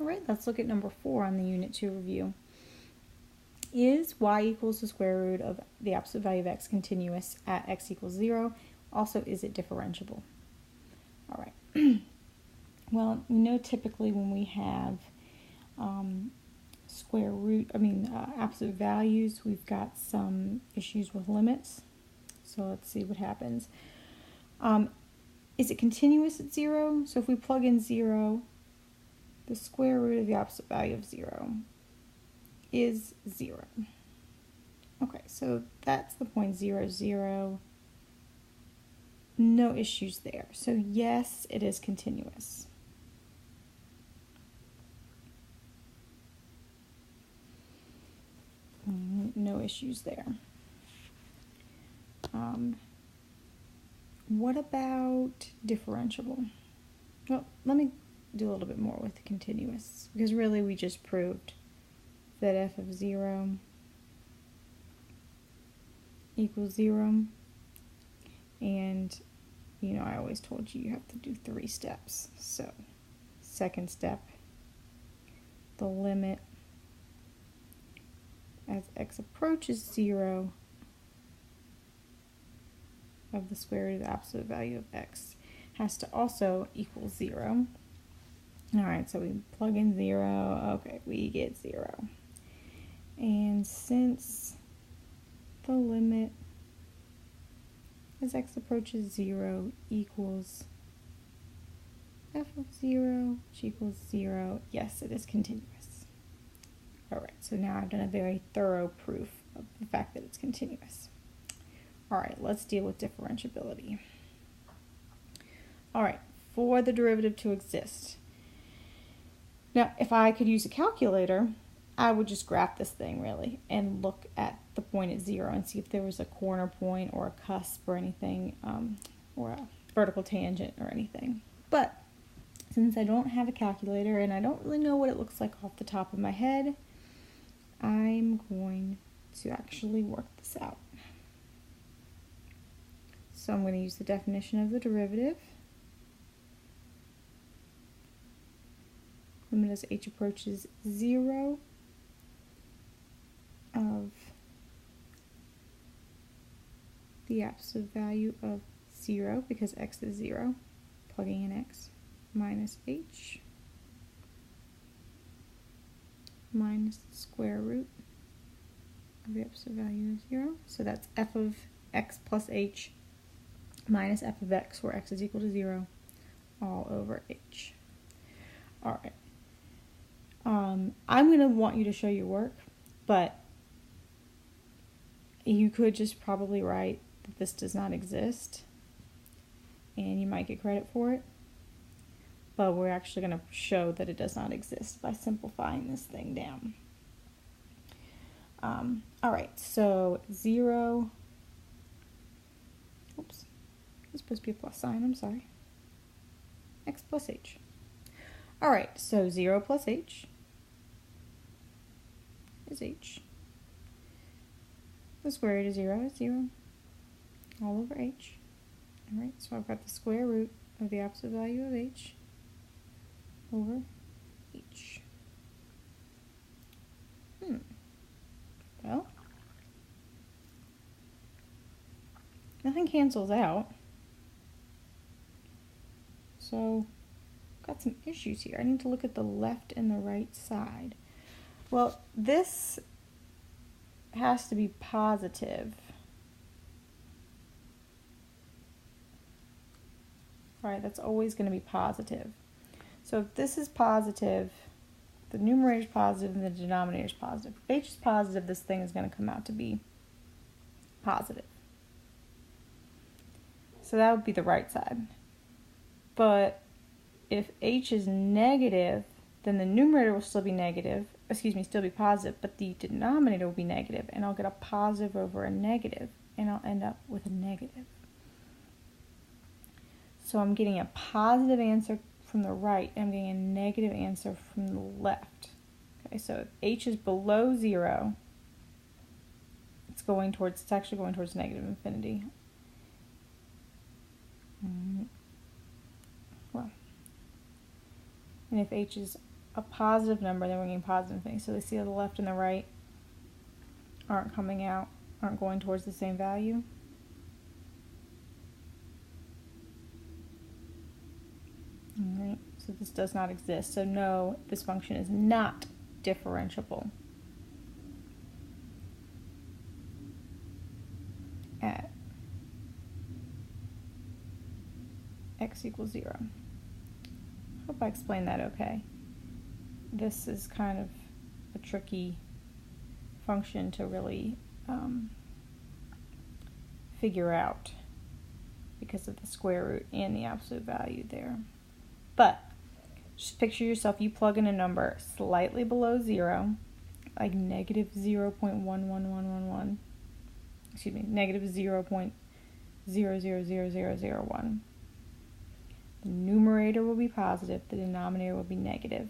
All right, let's look at number 4 on the Unit 2 review. Is y equals the square root of the absolute value of x continuous at x equals 0? Also, is it differentiable? All right. Well, we know typically when we have absolute values, we've got some issues with limits. So let's see what happens. Is it continuous at 0? So if we plug in 0, the square root of the absolute value of 0 is 0. Okay, so that's the point 0, 0. No issues there. So yes, it is continuous. No issues there. What about differentiable? Well, let me do a little bit more with the continuous, because really we just proved that f of 0 equals 0, and you know I always told you have to do 3 steps. So second step, the limit as x approaches 0 of the square root of the absolute value of x has to also equal 0. Alright, so we plug in 0, okay, we get 0. And since the limit as x approaches 0 equals f of 0, which equals 0, yes, it is continuous. Alright, so now I've done a very thorough proof of the fact that it's continuous. Alright, let's deal with differentiability. Alright, for the derivative to exist. Now, if I could use a calculator, I would just graph this thing really and look at the point at 0 and see if there was a corner point or a cusp or anything, or a vertical tangent or anything. But since I don't have a calculator and I don't really know what it looks like off the top of my head, I'm going to actually work this out. So I'm going to use the definition of the derivative. Limit as h approaches 0 of the absolute value of 0, because x is 0, plugging in x, minus h minus the square root of the absolute value of 0. So that's f of x plus h minus f of x, where x is equal to 0, all over h. Alright. I'm going to want you to show your work, but you could just probably write that this does not exist, and you might get credit for it. But we're actually going to show that it does not exist by simplifying this thing down. Alright, so 0, oops, it's supposed to be a plus sign, I'm sorry, x plus h. Alright, so 0 plus h is h. The square root of 0 is 0, all over h. Alright, so I've got the square root of the absolute value of h over h. Well, nothing cancels out. So, got some issues here. I need to look at the left and the right side. Well, this has to be positive. Right, that's always going to be positive. So if this is positive, the numerator is positive and the denominator is positive. If h is positive, this thing is going to come out to be positive. So that would be the right side. But if h is negative, then the numerator will still be negative, still be positive, but the denominator will be negative, and I'll get a positive over a negative, and I'll end up with a negative. So I'm getting a positive answer from the right, and I'm getting a negative answer from the left. Okay, so if h is below 0, it's actually going towards negative infinity. Well, and if h is a positive number, then we're getting positive things. So they see how the left and the right aren't going towards the same value. Alright, so this does not exist. So no, this function is not differentiable at x equals 0. Hope I explained that okay. This is kind of a tricky function to really figure out because of the square root and the absolute value there. But just picture yourself, you plug in a number slightly below 0, like negative 0.11111, excuse me, negative 0.000001. The numerator will be positive, the denominator will be negative.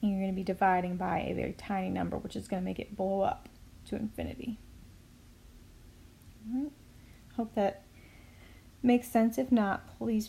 And you're going to be dividing by a very tiny number, which is going to make it blow up to infinity. All right. Hope that makes sense. If not, please